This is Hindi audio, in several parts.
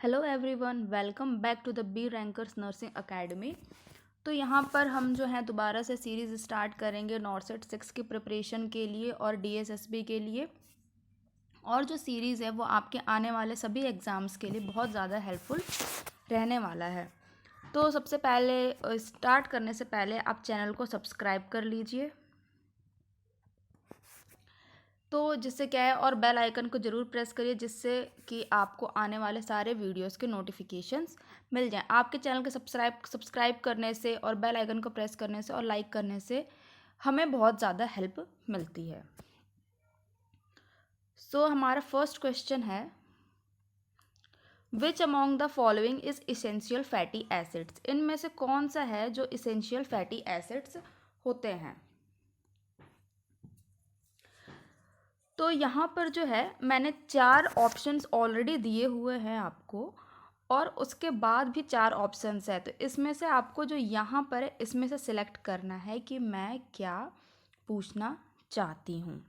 Hello everyone, welcome back to the B rankers nursing academy. तो यहाँ पर हम जो है दोबारा से सीरीज़ स्टार्ट करेंगे नॉर्सेट 6 की प्रिपरेशन के लिए और डीएसएसबी के लिए। और जो सीरीज़ है वो आपके आने वाले सभी एग्ज़ाम्स के लिए बहुत ज़्यादा हेल्पफुल रहने वाला है। तो सबसे पहले स्टार्ट करने से पहले आप चैनल को सब्सक्राइब कर लीजिए, तो जिससे क्या है, और बेल आइकन को ज़रूर प्रेस करिए जिससे कि आपको आने वाले सारे वीडियोस के नोटिफिकेशंस मिल जाएं। आपके चैनल के सब्सक्राइब करने से और बेल आइकन को प्रेस करने से और लाइक करने से हमें बहुत ज़्यादा हेल्प मिलती है। हमारा फर्स्ट क्वेश्चन है, विच among the following is essential fatty acids. इनमें से कौन सा है जो इसेंशियल फैटी एसिड्स होते हैं। तो यहाँ पर जो है मैंने 4 ऑप्शंस ऑलरेडी दिए हुए हैं आपको, और उसके बाद भी 4 ऑप्शंस है। तो इसमें से आपको जो यहाँ पर है इसमें से सिलेक्ट करना है कि मैं क्या पूछना चाहती हूँ।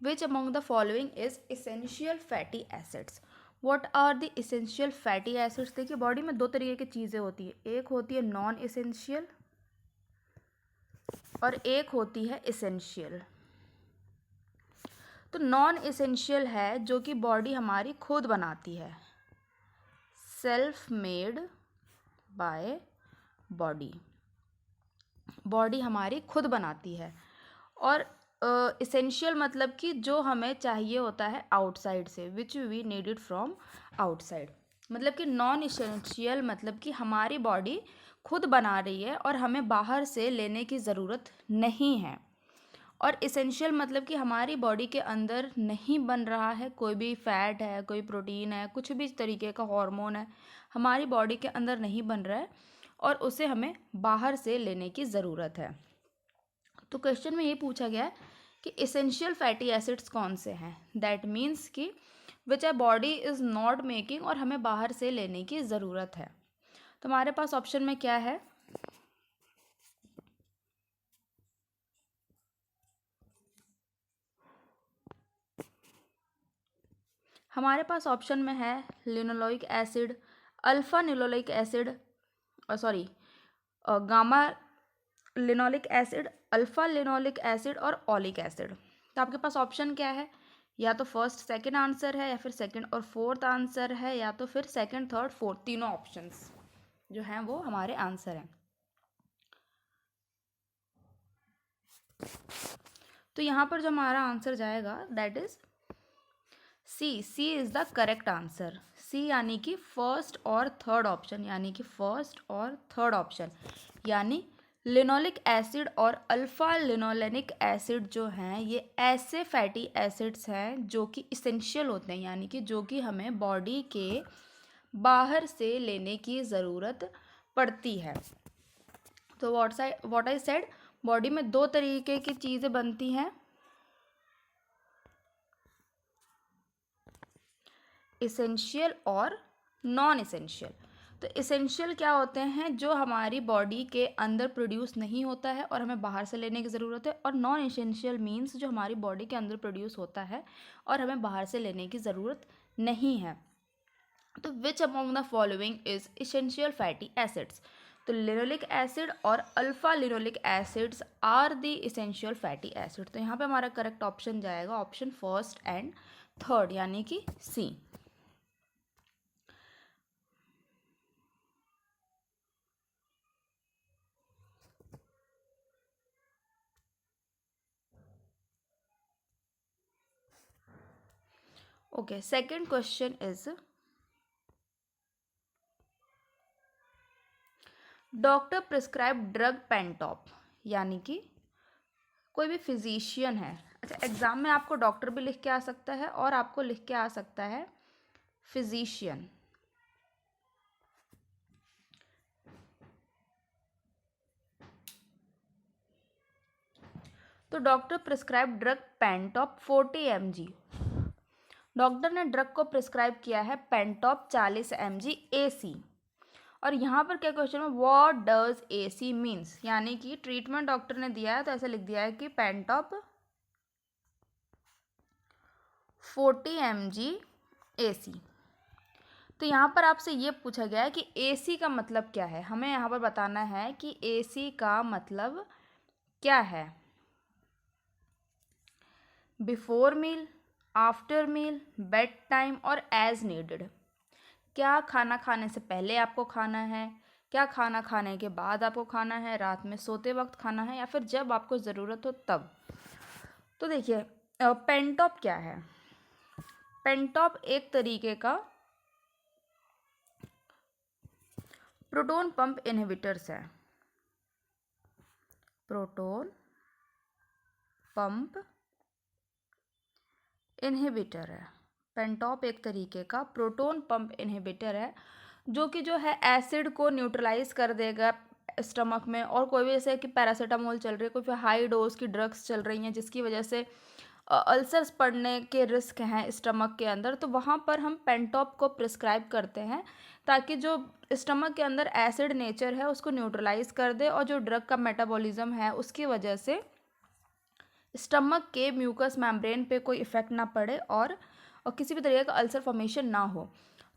Which among the following is essential fatty acids. What are the essential fatty acids. देखिए, बॉडी में 2 तरीके की चीज़ें होती है, एक होती है नॉन इसेंशियल और एक होती है इसेंशियल। तो नॉन इसेंशियल है जो कि बॉडी हमारी खुद बनाती है, self made by body, body हमारी खुद बनाती है। और इसेंशियल मतलब कि जो हमें चाहिए होता है आउटसाइड से, which we need it from outside. मतलब कि नॉन इसेंशियल मतलब कि हमारी बॉडी खुद बना रही है और हमें बाहर से लेने की ज़रूरत नहीं है। और इसेंशियल मतलब कि हमारी बॉडी के अंदर नहीं बन रहा है, कोई भी फैट है, कोई प्रोटीन है, कुछ भी तरीके का हार्मोन है, हमारी बॉडी के अंदर नहीं बन रहा है और उसे हमें बाहर से लेने की ज़रूरत है। तो क्वेश्चन में ये पूछा गया है कि इसेंशियल फैटी एसिड्स कौन से हैं। दैट मीन्स कि विच आ बॉडी इज़ नॉट मेकिंग, और हमें बाहर से लेने की ज़रूरत है। तो हमारे पास ऑप्शन में क्या है, हमारे पास ऑप्शन में है linoleic acid, alpha linoleic acid, gamma linoleic acid, alpha linoleic acid और ओलिक एसिड। तो आपके पास ऑप्शन क्या है, या तो फर्स्ट सेकंड आंसर है, या फिर सेकंड और फोर्थ आंसर है, या तो फिर सेकंड थर्ड फोर्थ, तीनों ऑप्शंस जो हैं वो हमारे आंसर हैं। तो यहाँ पर जो हमारा आंसर जाएगा that is C is the correct answer. C यानी कि फर्स्ट और थर्ड ऑप्शन, यानी कि फर्स्ट और थर्ड ऑप्शन, यानी लिनोलिक एसिड और अल्फा लिनोलेनिक एसिड जो हैं ये ऐसे फैटी एसिड्स हैं जो कि इसेंशियल होते हैं, यानी कि जो कि हमें बॉडी के बाहर से लेने की ज़रूरत पड़ती है। तो व्हाट आई सेड, बॉडी में 2 तरीके की चीज़ें बनती हैं, इसेंशियल और नॉन इसेंशियल। तो इसेंशियल क्या होते हैं, जो हमारी बॉडी के अंदर प्रोड्यूस नहीं होता है और हमें बाहर से लेने की ज़रूरत है, और नॉन इसेंशियल मीन्स जो हमारी बॉडी के अंदर प्रोड्यूस होता है और हमें बाहर से लेने की ज़रूरत नहीं है। तो which among the following is essential fatty acids. तो लिनोलिक एसिड और alpha linoleic acids are the essential fatty acid. तो यहाँ पे हमारा करेक्ट ऑप्शन जाएगा ऑप्शन फर्स्ट एंड थर्ड, यानी कि C. Okay, second question is, doctor prescribe drug Pantop, यानी कि कोई भी फिजिशियन है। अच्छा, एग्जाम में आपको डॉक्टर भी लिख के आ सकता है और आपको लिख के आ सकता है फिजिशियन। तो doctor prescribe drug Pantop 40 mg। Doctor ने ड्रग को प्रिस्क्राइब किया है पेंटॉप 40 mg AC। और यहाँ पर क्या क्वेश्चन है, व्हाट डज AC मीन्स, यानी कि ट्रीटमेंट डॉक्टर ने दिया है तो ऐसे लिख दिया है कि पेंटॉप 40 mg AC। तो यहाँ पर आपसे ये पूछा गया है कि एसी का मतलब क्या है। हमें यहाँ पर बताना है कि एसी का मतलब क्या है। Before meal, after meal, bed time और एज नीडेड। क्या खाना खाने से पहले आपको खाना है, क्या खाना खाने के बाद आपको खाना है, रात में सोते वक्त खाना है, या फिर जब आपको ज़रूरत हो तब। तो देखिए, पेंटॉप क्या है। पेंटॉप एक तरीके का प्रोटॉन पंप इनहिबिटर्स है। प्रोटॉन पंप इनहिबिटर है। पेंटॉप एक तरीके का प्रोटॉन पंप इनहिबिटर है जो है एसिड को न्यूट्रलाइज कर देगा स्टमक में। और कोई भी जैसे कि पैरासीटामोल चल रही है, कोई फिर हाई डोज की ड्रग्स चल रही हैं जिसकी वजह से अल्सर्स पड़ने के रिस्क हैं स्टमक के अंदर, तो वहाँ पर हम पेंटॉप को प्रिस्क्राइब करते हैं ताकि जो स्टमक के अंदर एसिड नेचर है उसको न्यूट्रलाइज कर दे और जो ड्रग का मेटाबॉलिज्म है उसकी वजह से स्टमक के म्यूकस मेम्ब्रेन पे कोई इफ़ेक्ट ना पड़े और किसी भी तरीके का अल्सर फॉर्मेशन ना हो।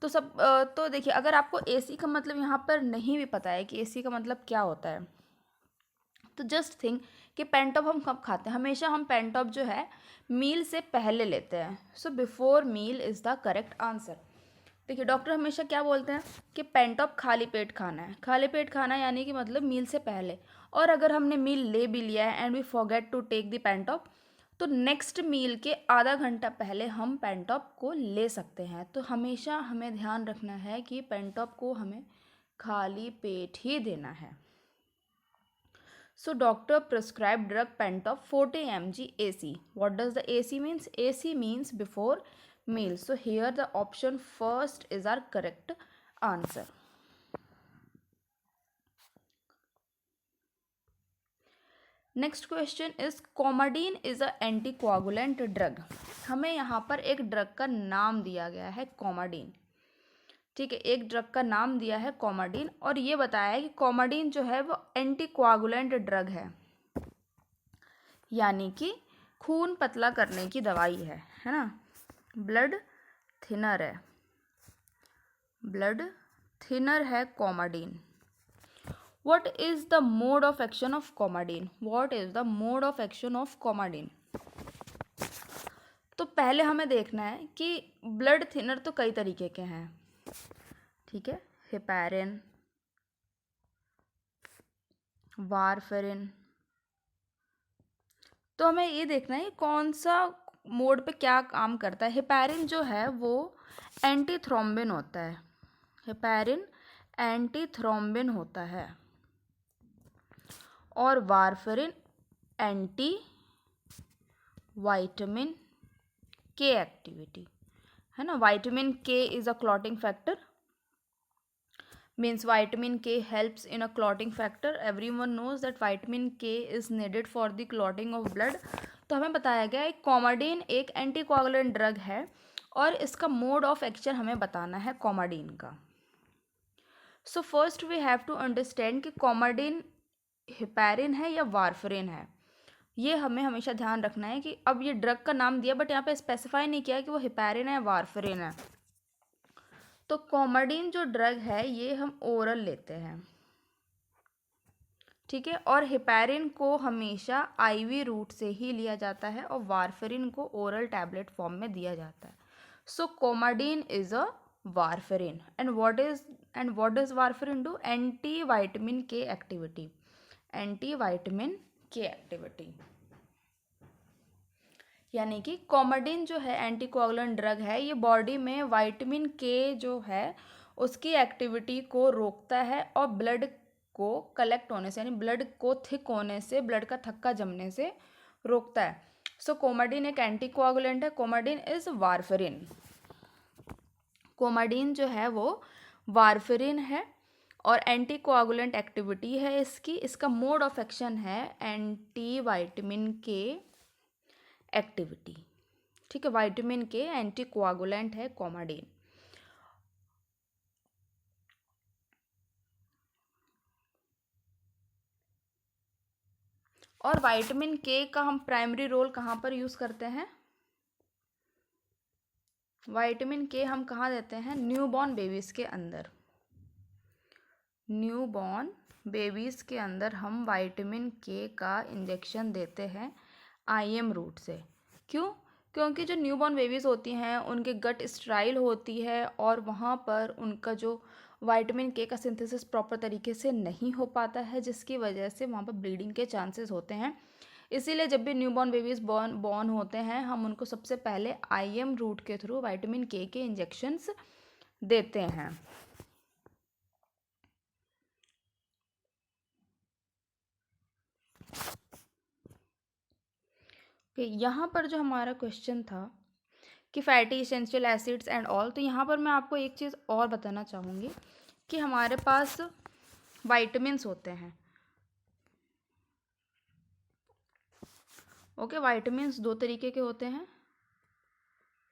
तो देखिए, अगर आपको एसी का मतलब यहाँ पर नहीं भी पता है कि एसी का मतलब क्या होता है, तो जस्ट थिंक कि पेंटॉप हम कब खाते हैं। हमेशा हम पेंटॉप जो है मील से पहले लेते हैं। So before meal is the correct answer. देखिए, डॉक्टर हमेशा क्या बोलते हैं कि पेंटॉप खाली पेट खाना है। खाली पेट खाना यानी कि मतलब मील से पहले। और अगर हमने मील ले भी लिया है and we forget to take the Pantop, तो नेक्स्ट मील के आधा घंटा पहले हम पेंटॉप को ले सकते हैं। तो हमेशा हमें ध्यान रखना है कि पेंटॉप को हमें खाली पेट ही देना है। So doctor prescribed drug Pentop 40 mg AC. What does the AC means? AC means before meal. So here the option first is our correct answer. Next question is Coumadin is a anticoagulant drug. हमें यहाँ पर एक ड्रग का नाम दिया गया है Coumadin. ठीक है, एक ड्रग का नाम दिया है Coumadin और ये बताया है कि Coumadin जो है वो एंटीकोआगुलेंट ड्रग है, यानी कि खून पतला करने की दवाई है ना। ब्लड थिनर है, ब्लड थिनर है Coumadin. What is the mode of action of Coumadin? What is the mode of action of Coumadin? तो पहले हमें देखना है कि ब्लड थिनर तो कई तरीके के हैं, ठीक है, हेपारिन, वारफेरिन। तो हमें ये देखना है कौन सा मोड पे क्या काम करता है। हेपारिन जो है वो एंटी थ्रोम्बिन होता है, हेपारिन एंटी थ्रोम्बिन होता है, और वारफेरिन एंटी वाइटामिन के एक्टिविटी है ना। वाइटामिन के is a clotting factor, means vitamin K helps in a clotting factor. Everyone knows that vitamin K is needed for the clotting of blood. तो हमें बताया गया है Coumadin एक एंटीकोआगुलेंट ड्रग है और इसका मोड ऑफ एक्शन हमें बताना है Coumadin का। So first we have to understand कि Coumadin हेपारिन है या वारफेरिन है। ये हमें हमेशा ध्यान रखना है कि अब ये ड्रग का नाम दिया बट यहाँ पे स्पेसिफाई नहीं किया कि वो हेपारिन है या वारफेरिन है। तो Coumadin जो ड्रग है ये हम ओरल लेते हैं, ठीक है, और हेपारिन को हमेशा आईवी रूट से ही लिया जाता है और वारफेरिन को ओरल टैबलेट फॉर्म में दिया जाता है। सो Coumadin is a warfarin and what does warfarin do? Anti vitamin के एक्टिविटी, एंटी वाइटामिन के एक्टिविटी, यानी कि Coumadin जो है एंटीकोआगुलेंट ड्रग है, ये बॉडी में वाइटामिन के जो है उसकी एक्टिविटी को रोकता है और ब्लड को कलेक्ट होने से, यानी ब्लड को थिक होने से, ब्लड का थक्का जमने से रोकता है। सो Coumadin एक एंटीकोआगुलेंट है, Coumadin इज वारफेरिन। Coumadin जो है वो वारफेरिन है और एंटीकोआगुलेंट एक्टिविटी है इसकी। इसका मोड ऑफ एक्शन है एंटी वाइटामिन के एक्टिविटी, ठीक है। वाइटामिन के एंटीकोआगुलेंट है Coumadin। और वाइटामिन के का हम प्राइमरी रोल कहाँ पर यूज़ करते हैं? विटामिन के हम कहाँ देते हैं? न्यूबॉर्न बेबीज़ के अंदर। न्यूबॉर्न बेबीज़ के अंदर हम विटामिन के का इंजेक्शन देते हैं IM रूट से। क्यों? क्योंकि जो न्यूबॉर्न बेबीज़ होती हैं उनके गट स्टेराइल होती है और वहाँ पर उनका जो विटामिन के का सिंथेसिस प्रॉपर तरीके से नहीं हो पाता है, जिसकी वजह से वहाँ पर ब्लीडिंग के चांसेस होते हैं। इसीलिए जब भी न्यूबॉर्न बेबीज़ बॉर्न होते हैं हम उनको सबसे पहले IM रूट के थ्रू विटामिन के इंजेक्शंस देते हैं। यहाँ पर जो हमारा क्वेश्चन था कि fatty essential acids and all, तो यहाँ पर मैं आपको एक चीज़ और बताना चाहूँगी कि हमारे पास वाइटमिन्स होते हैं। ओके, वाइटमिन्स दो तरीके के होते हैं,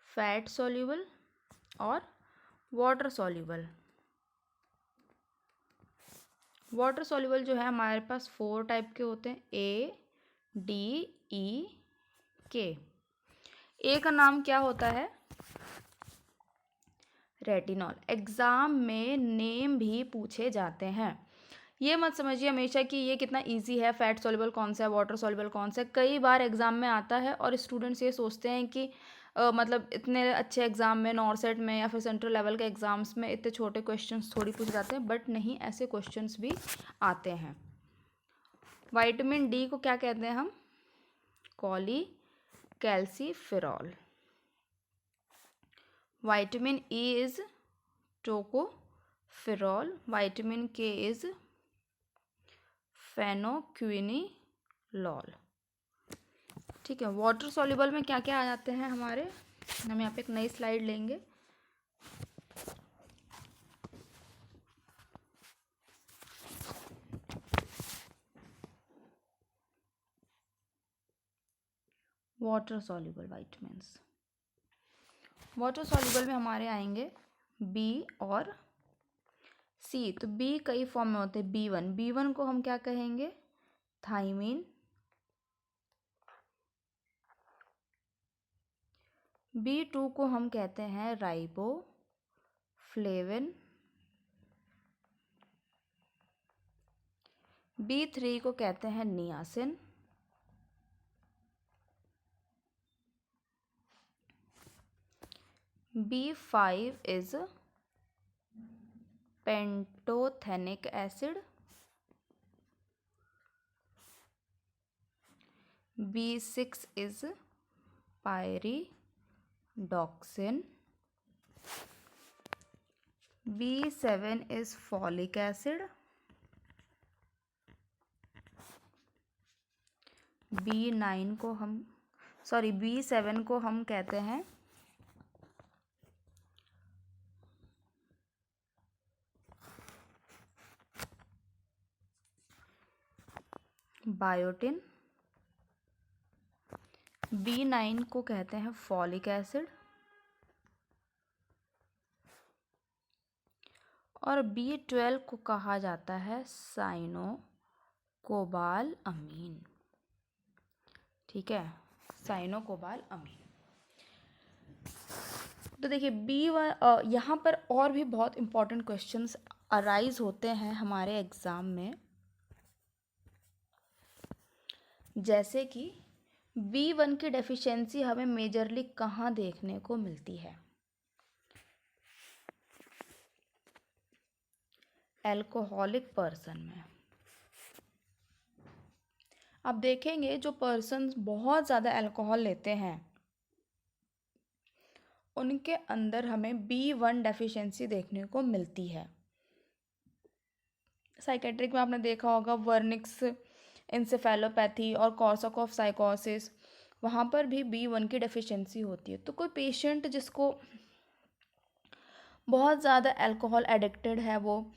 फैट सॉल्यूबल और वाटर सॉल्यूबल। वाटर सॉल्यूबल जो है हमारे पास 4 टाइप के होते हैं, ADEK। ए का नाम क्या होता है? रेटिनॉल। एग्ज़ाम में नेम भी पूछे जाते हैं। ये मत समझिए हमेशा कि ये कितना इजी है, फैट सॉल्युबल कौन सा है, वाटर सॉल्युबल कौन सा है। कई बार एग्ज़ाम में आता है और स्टूडेंट्स ये सोचते हैं कि मतलब इतने अच्छे एग्ज़ाम में, नॉर्सेट में या फिर सेंट्रल लेवल के एग्ज़ाम्स में इतने छोटे क्वेश्चंस थोड़ी पूछे जाते हैं, बट नहीं, ऐसे क्वेश्चंस भी आते हैं। विटामिन डी को क्या कहते हैं हम? Cholecalciferol. Vitamin E is tocopherol. Vitamin K is फेनोक्विनिलॉल। ठीक है, वाटर सॉल्युबल में क्या क्या आ जाते हैं हमारे? हम यहाँ पे एक नई स्लाइड लेंगे। Water soluble vitamins. Water soluble में हमारे आएंगे बी और सी। तो बी कई फॉर्म में होते हैं। B1 को हम क्या कहेंगे? थाइमीन। B2 को हम कहते हैं राइबोफ्लेविन। B3 को कहते हैं niacin. B5 is pantothenic acid. B6 is pyridoxine. B7 is folic acid. B7 को हम कहते हैं बायोटिन। B9 को कहते हैं फॉलिक एसिड। और B12 को कहा जाता है साइनोकोबालअमीन। ठीक है, साइनोकोबालअमीन। तो देखिए यहाँ पर और भी बहुत इंपॉर्टेंट क्वेश्चंस अराइज होते हैं हमारे एग्ज़ाम में, जैसे कि B1 की डेफिशिएंसी हमें मेजरली कहाँ देखने को मिलती है? एल्कोहलिक पर्सन में। अब देखेंगे जो पर्सन्स बहुत ज़्यादा अल्कोहल लेते हैं उनके अंदर हमें B1 डेफिशिएंसी देखने को मिलती है। साइकेट्रिक में आपने देखा होगा वर्निक्स इंसेफेलोपैथी और कॉर्साकॉफ साइकोसिस, वहाँ पर भी B1 की डेफिशिएंसी होती है। तो कोई पेशेंट जिसको बहुत ज़्यादा अल्कोहल एडिक्टेड है वो,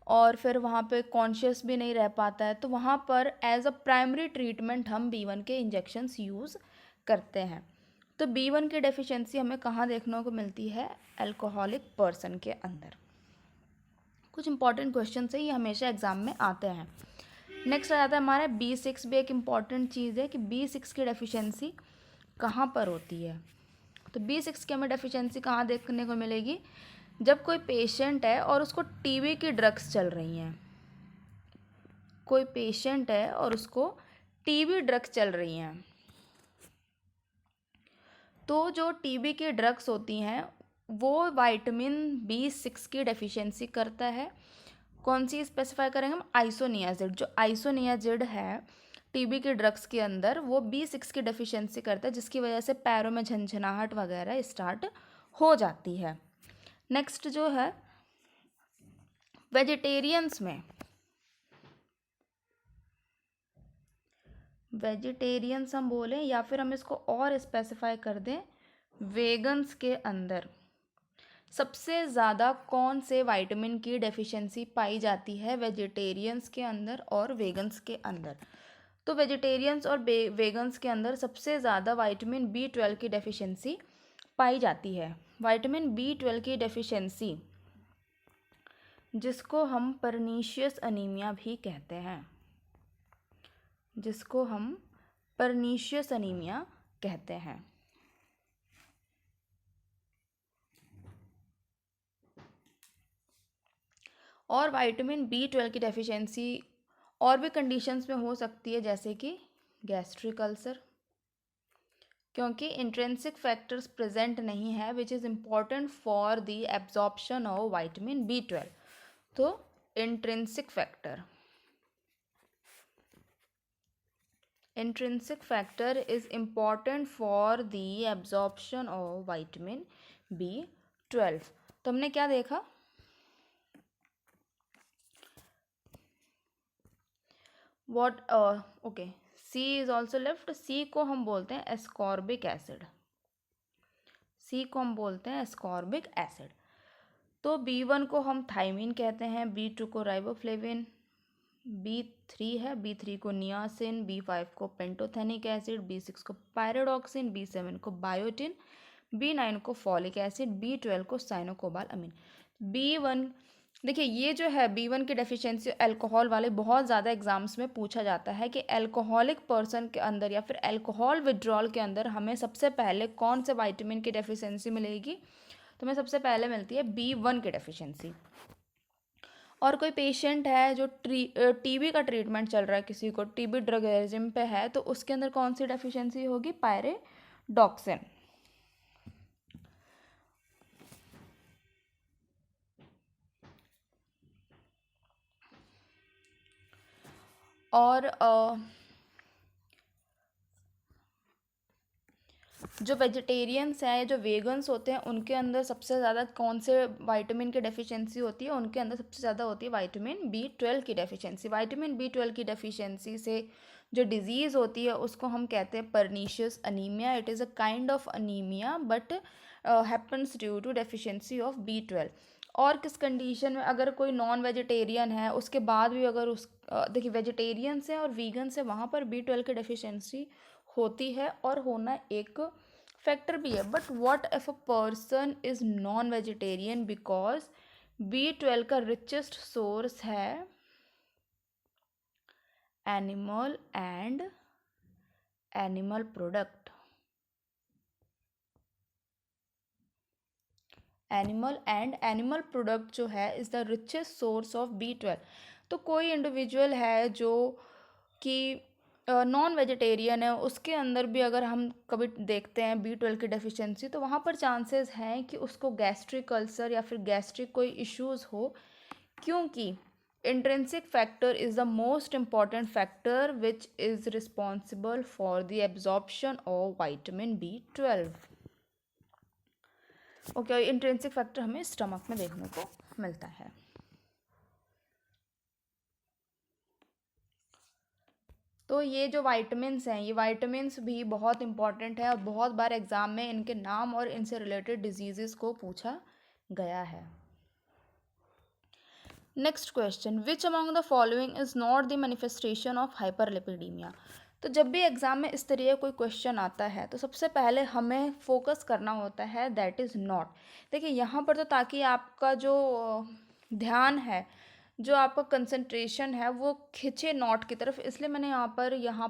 और फिर वहाँ पे कॉन्शियस भी नहीं रह पाता है, तो वहाँ पर एज अ प्राइमरी ट्रीटमेंट हम B1 के इंजेक्शंस यूज़ करते हैं। तो B1 की डेफिशिएंसी हमें कहाँ देखने को मिलती है? अल्कोहलिक पर्सन के अंदर। कुछ इंपॉर्टेंट क्वेश्चन है, ये हमेशा एग्जाम में आते हैं। नेक्स्ट आ जाता है हमारा B6 भी एक इम्पॉर्टेंट चीज़ है कि B6 की डेफिशिएंसी कहाँ पर होती है? तो B6 की हमें डेफिशिएंसी कहाँ देखने को मिलेगी? जब कोई पेशेंट है और उसको टीबी की ड्रग्स चल रही हैं, कोई पेशेंट है और उसको टीबी ड्रग्स चल रही हैं, तो जो टीबी की ड्रग्स होती हैं वो विटामिन B6 की डेफिशिएंसी करता है। कौन सी स्पेसिफाई करेंगे हम? आइसोनियाजिड। जो आइसोनियाजिड है टीबी के ड्रग्स के अंदर, वो B6 की डेफिशिएंसी करता है, जिसकी वजह से पैरों में झंझनाहट वगैरह स्टार्ट हो जाती है। नेक्स्ट जो है वेजिटेरियंस में, वेजिटेरियंस हम बोलें या फिर हम इसको और स्पेसिफाई कर दें, वेगन्स के अंदर सबसे ज़्यादा कौन से विटामिन की डेफिशिएंसी पाई जाती है? वेजिटेरियंस के अंदर और वेगन्स के अंदर। तो वेजिटेरियंस और वेगन्स के अंदर सबसे ज़्यादा विटामिन B12 की डेफिशिएंसी पाई जाती है। विटामिन B12 की डेफिशिएंसी, जिसको हम परनीशियस अनीमिया भी कहते हैं, जिसको हम परनीशियस अनीमिया कहते हैं। और विटामिन B12 की डेफिशिएंसी और भी कंडीशंस में हो सकती है, जैसे कि गैस्ट्रिक अल्सर, क्योंकि इंट्रिंसिक फैक्टर्स प्रेजेंट नहीं है which is important for the absorption of vitamin B12। तो intrinsic factor is important for the absorption of vitamin B12। तो हमने क्या देखा? What okay, C is also left. C को हम बोलते हैं एस्कॉर्बिक एसिड, C को हम बोलते हैं एस्कॉर्बिक एसिड। तो B1 को हम थाइमिन कहते हैं, B2 को राइबोफ्लेविन, B3 है, B3 को नियासिन, B5 को पेंटोथेनिक एसिड, B6 को पायरोडॉक्सिन, B7 को बायोटिन, B9 को फॉलिक एसिड, B12 को साइनोकोबाल अमीन। B1 देखिए, ये जो है B1 की डेफिशिएंसी अल्कोहल वाले बहुत ज़्यादा एग्जाम्स में पूछा जाता है कि अल्कोहलिक पर्सन के अंदर या फिर अल्कोहल विड्रॉल के अंदर हमें सबसे पहले कौन से विटामिन की डेफिशिएंसी मिलेगी? तो हमें सबसे पहले मिलती है B1 की डेफिशिएंसी। और कोई पेशेंट है जो टीबी का ट्रीटमेंट चल रहा है, किसी को टीबी ड्रग रेजिम पे है, तो उसके अंदर कौन सी डेफिशिएंसी होगी? पायरेडॉक्सिन। और जो वेजिटेरियंस हैं, जो वेगन्स होते हैं, उनके अंदर सबसे ज़्यादा कौन से विटामिन की डेफिशिएंसी होती है? उनके अंदर सबसे ज़्यादा होती है विटामिन B12 की डेफिशिएंसी। विटामिन B12 की डेफिशिएंसी से जो डिजीज़ होती है उसको हम कहते हैं pernicious anaemia. It is a kind of anaemia but happens due to deficiency of B12। और किस कंडीशन में? अगर कोई नॉन वेजिटेरियन है उसके बाद भी अगर उस देखिए, वेजिटेरियंस है और वीगन्स है, वहाँ पर B12 की डेफिशिएंसी होती है और होना एक फैक्टर भी है। But what if a person is non vegetarian? Because B12 का रिचेस्ट सोर्स है animal and animal product. Animal product जो है is the richest source of B12। तो कोई इंडिविजुअल है जो कि नॉन वेजिटेरियन है, उसके अंदर भी अगर हम कभी देखते हैं B12 की डेफिशिएंसी, तो वहाँ पर चांसेस हैं कि उसको गैस्ट्रिक अल्सर या फिर गैस्ट्रिक कोई इश्यूज़ हो, क्योंकि intrinsic factor is the most important factor which is responsible for the absorption of vitamin B12। Okay, intrinsic factor हमें स्टमक में देखने को मिलता है। तो ये जो वाइटमिन्स हैं, ये वाइटमिन्स भी बहुत इंपॉर्टेंट है और बहुत बार एग्जाम में इनके नाम और इनसे रिलेटेड डिजीजेस को पूछा गया है। Next question, which among the following is not the manifestation of hyperlipidaemia? तो जब भी एग्जाम में इस तरह कोई क्वेश्चन आता है तो सबसे पहले हमें फोकस करना होता है दैट इज़ नॉट। देखिए यहाँ पर तो ताकि आपका जो ध्यान है जो आपका कंसंट्रेशन है वो खिंचे नॉट की तरफ, इसलिए मैंने यहाँ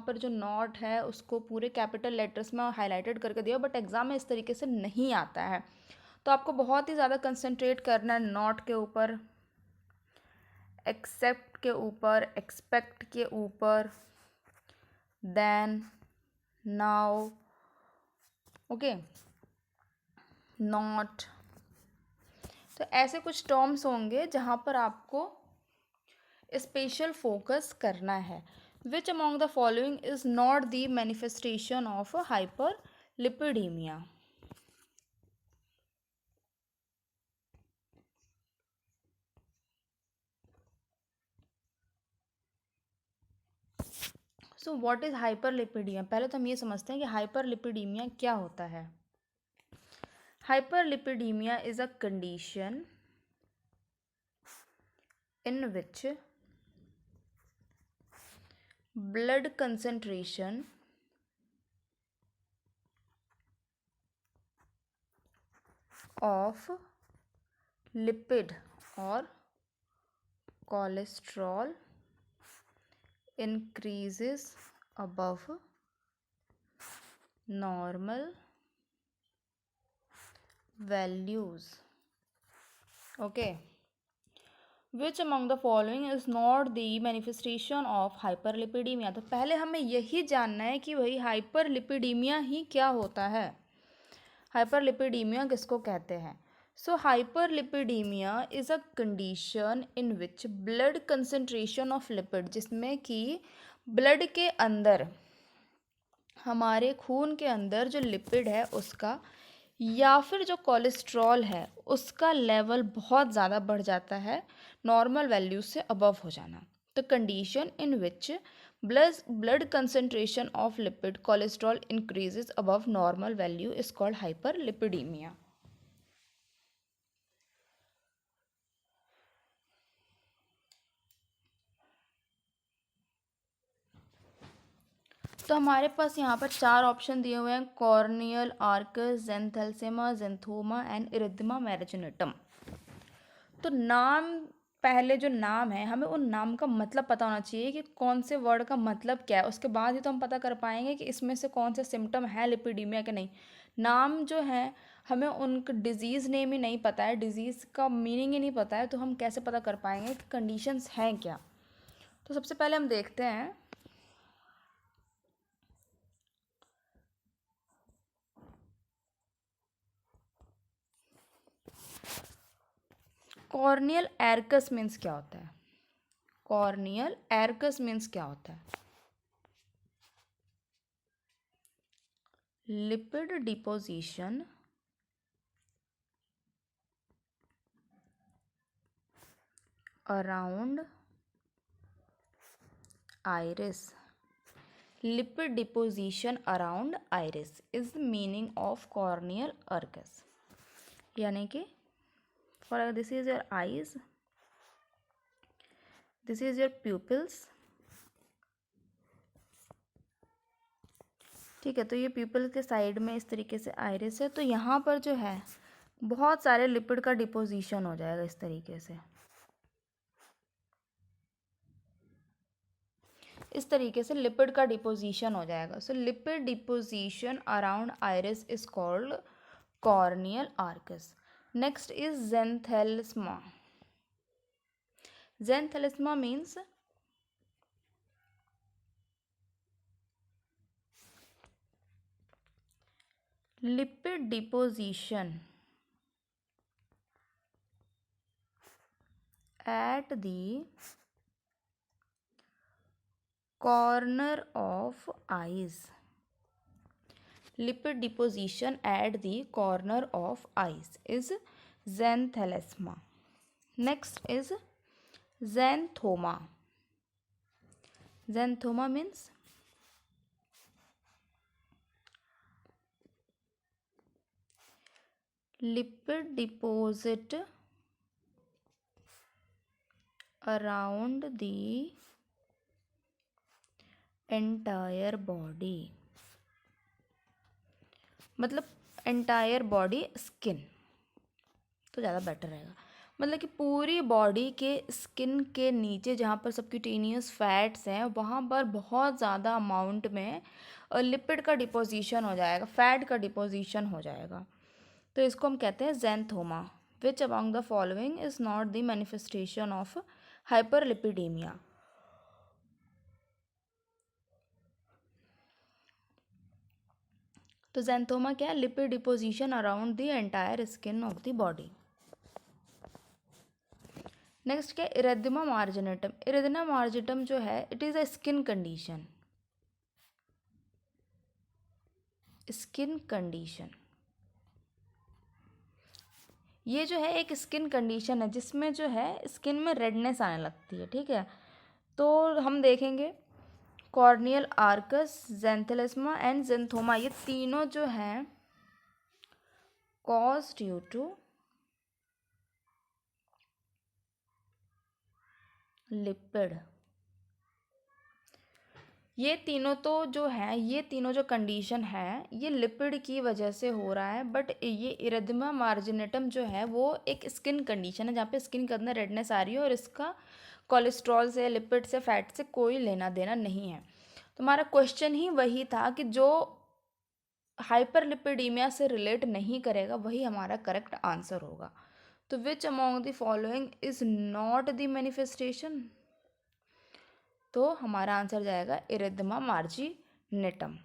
पर जो नॉट है उसको पूरे कैपिटल लेटर्स में हाईलाइटेड करके दिया, बट एग्ज़ाम में इस तरीके से नहीं आता है। तो आपको बहुत ही ज़्यादा कंसंट्रेट करना है नॉट के ऊपर, एक्सेप्ट के ऊपर, एक्सपेक्ट के ऊपर, देन, नाउ, ओके, नॉट। तो ऐसे कुछ टर्म्स होंगे जहाँ पर आपको स्पेशल फोकस करना है। विच among the following is not the manifestation of hyper lipidaemia? So what is hyperlipidaemia? पहले तो हम ये समझते हैं कि हाइपरलिपिडीमिया क्या होता है। Hyperlipidaemia is a condition in which blood concentration of lipid or cholesterol increases above normal values. Okay. Which among the following is not the manifestation of hyperlipidaemia? तो पहले हमें यही जानना है कि वही हाइपरलिपिडीमिया ही क्या होता है, हाइपरलिपिडीमिया किसको कहते हैं। So hyperlipidemia is a condition in which blood concentration of lipid, जिसमें कि ब्लड के अंदर, हमारे खून के अंदर जो लिपिड है उसका या फिर जो कोलेस्ट्रॉल है उसका लेवल बहुत ज़्यादा बढ़ जाता है, नॉर्मल वैल्यू से अबव हो जाना। The condition in which blood concentration of lipid cholesterol increases above normal value is called hyperlipidaemia. तो हमारे पास यहाँ पर 4 ऑप्शन दिए हुए हैं, कॉर्नियल आर्कस, ज़ेनथैलेसेमा, ज़ेंथोमा एंड इरिथमा मैरिजिनेटम। तो नाम, पहले जो नाम है हमें उन नाम का मतलब पता होना चाहिए कि कौन से वर्ड का मतलब क्या है, उसके बाद ही तो हम पता कर पाएंगे कि इसमें से कौन सा सिम्टम है लिपिडीमिया के नहीं। नाम जो है हमें उनका डिजीज़ नेम ही नहीं पता है, डिजीज़ का मीनिंग ही नहीं पता है, तो हम कैसे पता कर पाएंगे कि कंडीशंस हैं क्या। तो सबसे पहले हम देखते हैं कॉर्नियल एरकस मीन्स क्या होता है। कॉर्नियल एरकस मीन्स क्या होता है? Lipid deposition around iris. Lipid deposition around iris is the meaning of corneal arcus. यानी कि for this is your eyes, this is your pupils, ठीक है। तो ये प्यूपल के साइड में इस तरीके से आइरिस है, तो यहाँ पर जो है बहुत सारे लिपिड का डिपोजिशन हो जाएगा इस तरीके से, इस तरीके से लिपिड का डिपोजिशन हो जाएगा। So lipid deposition around iris is called corneal arcus. Next is xanthelasma. Xanthelasma means lipid deposition at the corner of eyes. Lipid deposition at the corner of eyes is ज़ेनथैलेस्मा. Next is ज़ेनथोमा. ज़ेनथोमा means lipid deposit around the entire body, मतलब एंटायर बॉडी स्किन, तो ज़्यादा बेटर रहेगा। मतलब कि पूरी बॉडी के स्किन के नीचे जहाँ पर सबक्यूटेनियस फैट्स हैं वहाँ पर बहुत ज़्यादा अमाउंट में लिपिड का डिपोजिशन हो जाएगा, फैट का डिपोजिशन हो जाएगा। तो इसको हम कहते हैं xanthoma. Which among the following is not the manifestation of hyperlipidemia. तो ज़ैंथोमा क्या है? Lipid deposition around the entire skin of the body. Next क्या है? Erythema marginatum. इरेथ्मा मार्जिनेटम जो है it is a skin condition. Skin condition ये जो है एक स्किन कंडीशन है जिसमें जो है स्किन में रेडनेस आने लगती है, ठीक है। तो हम देखेंगे कॉर्नियल आर्कस, ज़ैंथेलिस्मा एंड ज़ैंथोमा, ये तीनों जो हैं कॉज ड्यू टू लिपिड। ये तीनों तो जो है, ये तीनों जो कंडीशन है ये लिपिड की वजह से हो रहा है। बट ये इरेथ्मा मार्जिनेटम जो है वो एक स्किन कंडीशन है जहाँ पे स्किन के अंदर रेडनेस आ रही है और इसका कोलेस्ट्रॉल से, लिपिड से, फैट से कोई लेना देना नहीं है। तो हमारा क्वेश्चन ही वही था कि जो हाइपरलिपिडीमिया से रिलेट नहीं करेगा वही हमारा करेक्ट आंसर होगा। तो which among the following is not the manifestation. तो हमारा आंसर जाएगा इरेथ्मा मार्जिनेटम।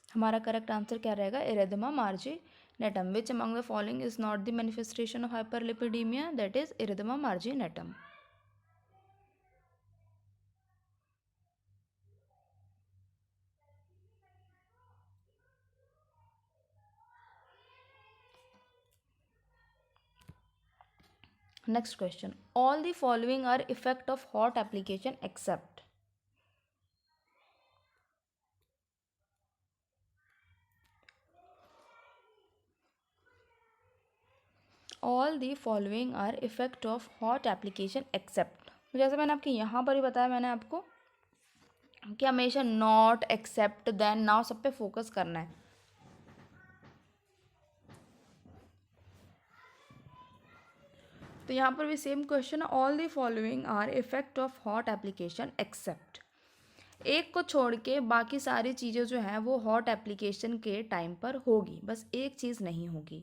हमारा करेक्ट आंसर क्या रहेगा? Erythema marginatum. Which among the following is not the manifestation of hyperlipidemia, that is erythema marginatum. Next question, all the following are effect of hot application except. All the following are effect of hot application except. जैसे मैंने आपके यहाँ पर ही बताया, मैंने आपको कि हमेशा नॉट, एक्सेप्ट, देन, नाउ सब पे फोकस करना है। तो यहाँ पर भी सेम क्वेश्चन है, all the following are effect of hot application except. एक को छोड़ के बाकी सारी चीज़ें जो हैं वो हॉट एप्लीकेशन के टाइम पर होगी, बस एक चीज़ नहीं होगी।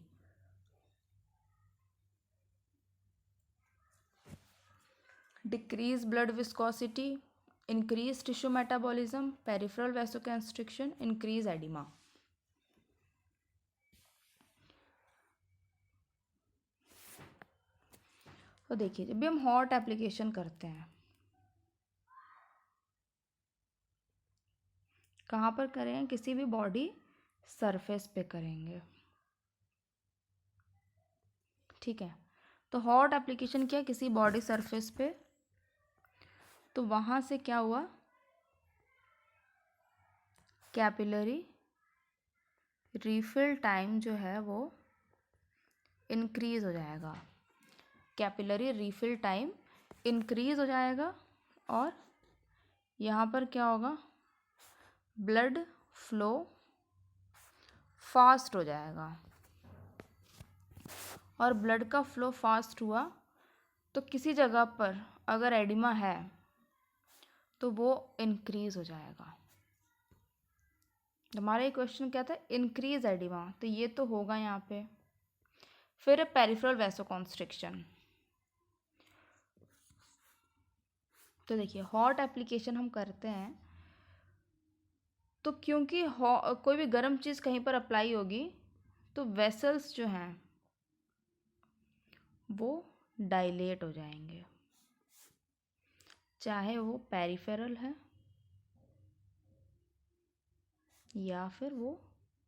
Decrease blood viscosity, increase tissue metabolism, peripheral vasoconstriction, increase oedema. तो देखिए जब भी हम हॉट एप्लीकेशन करते हैं, कहाँ पर करें? किसी भी बॉडी सरफेस पे करेंगे, ठीक है। तो हॉट एप्लीकेशन क्या? किसी बॉडी सरफेस पे। तो वहाँ से क्या हुआ? कैपिलरी रिफिल टाइम जो है वो इंक्रीज़ हो जाएगा। कैपिलरी रिफिल टाइम इंक्रीज़ हो जाएगा और यहाँ पर क्या होगा? ब्लड फ्लो फास्ट हो जाएगा। और ब्लड का फ्लो फास्ट हुआ तो किसी जगह पर अगर एडिमा है तो वो इंक्रीज़ हो जाएगा। हमारा ये क्वेश्चन क्या था? इंक्रीज एडिमा, तो ये तो होगा यहाँ पे। फिर पेरिफेरल वैसोकंस्ट्रिक्शन। तो देखिए हॉट एप्लीकेशन हम करते हैं तो क्योंकि कोई भी गर्म चीज़ कहीं पर अप्लाई होगी तो वेसल्स जो हैं वो डायलेट हो जाएंगे, चाहे वो पेरिफेरल है या फिर वो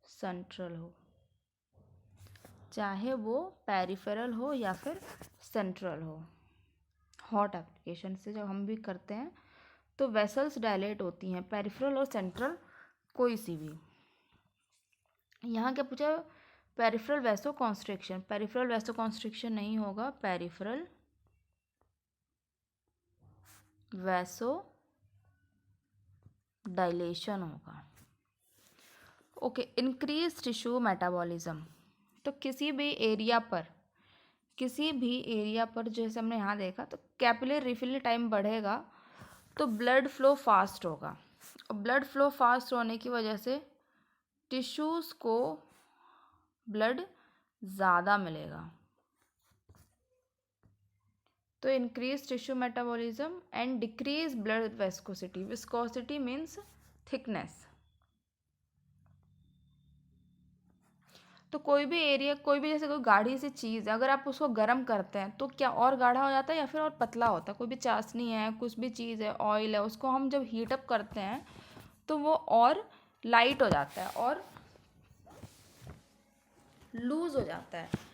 सेंट्रल हो, चाहे वो पेरिफेरल हो या फिर सेंट्रल हो। हॉट एप्लीकेशन से जब हम भी करते हैं तो वेसल्स डायलेट होती हैं, पेरिफेरल और सेंट्रल कोई सी भी। यहाँ क्या पूछा? पेरिफेरल वैसोकंस्ट्रिक्शन। पेरिफेरल वैसोकंस्ट्रिक्शन नहीं होगा, पेरिफेरल वैसो डायलेशन होगा। Okay, increase tissue metabolism. तो किसी भी एरिया पर जैसे हमने यहाँ देखा, तो कैपिलरी रिफिल टाइम बढ़ेगा तो ब्लड फ्लो फास्ट होगा, और ब्लड फ्लो फास्ट होने की वजह से टिश्यूज़ को ब्लड ज़्यादा मिलेगा। तो increase tissue metabolism and decrease blood viscosity. Viscosity means thickness. तो कोई भी एरिया, कोई भी जैसे कोई गाढ़ी सी चीज़ है, अगर आप उसको गर्म करते हैं तो क्या और गाढ़ा हो जाता है या फिर और पतला होता है? कोई भी चाशनी है, कुछ भी चीज़ है, ऑयल है, उसको हम जब हीटअप करते हैं तो वो और लाइट हो जाता है और लूज़ हो जाता है।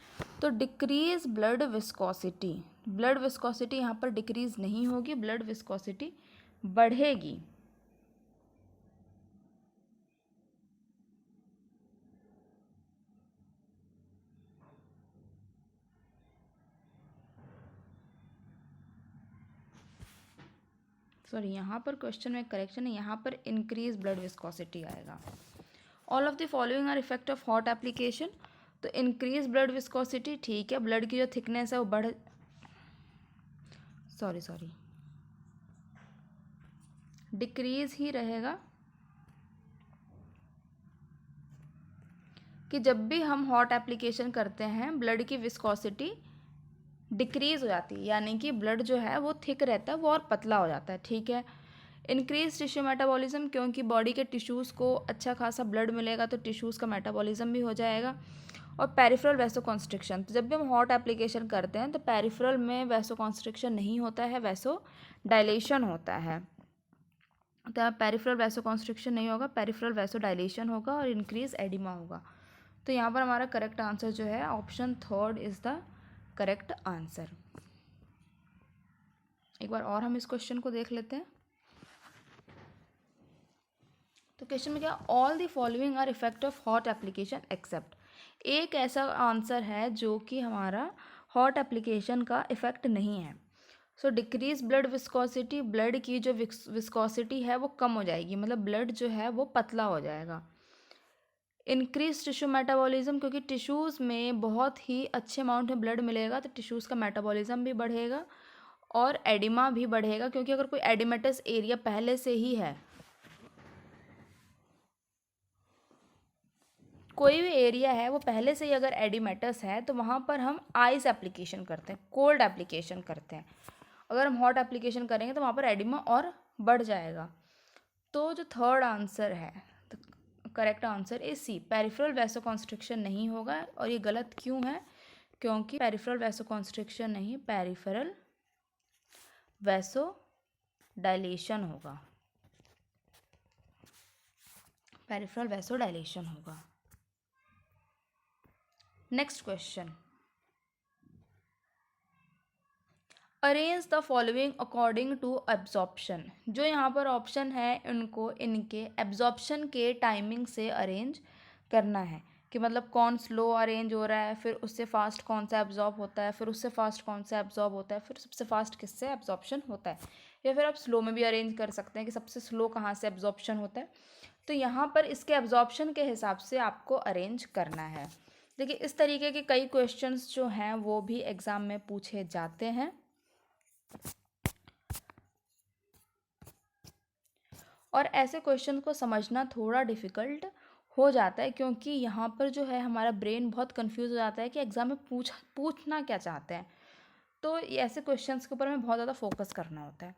तो decrease blood viscosity, blood viscosity यहाँ पर डिक्रीज नहीं होगी, ब्लड विस्कोसिटी बढ़ेगी। सॉरी, यहाँ पर क्वेश्चन में करेक्शन है, यहाँ पर इंक्रीज ब्लड विस्कोसिटी आएगा। All of the following are effect of hot application. तो इंक्रीज ब्लड विस्कोसिटी, ठीक है, ब्लड की जो थिकनेस है वो डिक्रीज ही रहेगा, कि जब भी हम हॉट एप्लीकेशन करते हैं ब्लड की विस्कोसिटी डिक्रीज हो जाती है, यानी कि ब्लड जो है वो थिक रहता है, वो और पतला हो जाता है, ठीक है। इंक्रीज टिश्यू मेटाबॉलिज्म, क्योंकि बॉडी के टिश्यूज़ को अच्छा खासा ब्लड मिलेगा तो टिश्यूज़ का मेटाबॉलिज्म भी हो जाएगा। और पेरिफेरल वैसोकॉन्स्ट्रिक्शन, तो जब भी हम हॉट एप्लीकेशन करते हैं तो पेरिफेरल में वैसोकॉन्स्ट्रिक्शन नहीं होता है, वैसो डायलेशन होता है। तो पेरिफेरल वैसोकॉन्स्ट्रिक्शन नहीं होगा, पेरिफेरल वैसो डायलेशन होगा और इंक्रीज एडिमा होगा। तो यहाँ पर हमारा करेक्ट आंसर जो है option third is the correct answer. एक बार और हम इस क्वेश्चन को देख लेते हैं। तो क्वेश्चन में क्या, all the following are effect of hot application except. एक ऐसा आंसर है जो कि हमारा हॉट एप्लीकेशन का इफेक्ट नहीं है। सो डिक्रीज ब्लड विस्कोसिटी, ब्लड की जो विस्कोसिटी है वो कम हो जाएगी, मतलब ब्लड जो है वो पतला हो जाएगा। इंक्रीज टिश्यू मेटाबॉलिज्म, क्योंकि टिश्यूज़ में बहुत ही अच्छे अमाउंट में ब्लड मिलेगा तो टिश्यूज़ का मेटाबॉलिज्म भी बढ़ेगा और एडिमा भी बढ़ेगा, क्योंकि अगर कोई एडिमेटस एरिया पहले से ही है, कोई भी एरिया है वो पहले से ही अगर एडिमेटस है तो वहाँ पर हम आइस एप्लीकेशन करते हैं, कोल्ड एप्लीकेशन करते हैं। अगर हम हॉट एप्लीकेशन करेंगे तो वहाँ पर एडिमा और बढ़ जाएगा। तो जो थर्ड आंसर है, correct answer is C, peripheral vasoconstriction नहीं होगा। और ये गलत क्यों है? क्योंकि पेरिफेरल वैसोकॉन्स्ट्रिक्शन नहीं, पेरिफेरल वैसो डायलेशन होगा, पेरिफेरल वैसो डायलेशन होगा। Next question, arrange the following according to absorption. जो यहाँ पर ऑप्शन है उनको इनके एब्जॉर्प्शन के टाइमिंग से अरेंज करना है, कि मतलब कौन स्लो अरेंज हो रहा है, फिर उससे फास्ट कौन सा एब्जॉर्ब होता है, फिर उससे फास्ट कौन सा एब्जॉर्ब होता है, फिर सबसे फास्ट किससे एब्जॉर्प्शन होता है। या फिर आप स्लो में भी अरेंज कर सकते हैं कि सबसे स्लो कहाँ से एब्जॉर्प्शन होता है। तो यहाँ पर इसके एब्जॉर्प्शन के हिसाब से आपको अरेंज करना है। देखिए, इस तरीके के कई क्वेश्चंस जो हैं वो भी एग्ज़ाम में पूछे जाते हैं, और ऐसे क्वेश्चन को समझना थोड़ा डिफ़िकल्ट हो जाता है, क्योंकि यहाँ पर जो है हमारा ब्रेन बहुत कंफ्यूज हो जाता है कि एग्ज़ाम में पूछना क्या चाहते हैं। तो ऐसे क्वेश्चंस के ऊपर हमें बहुत ज़्यादा फोकस करना होता है।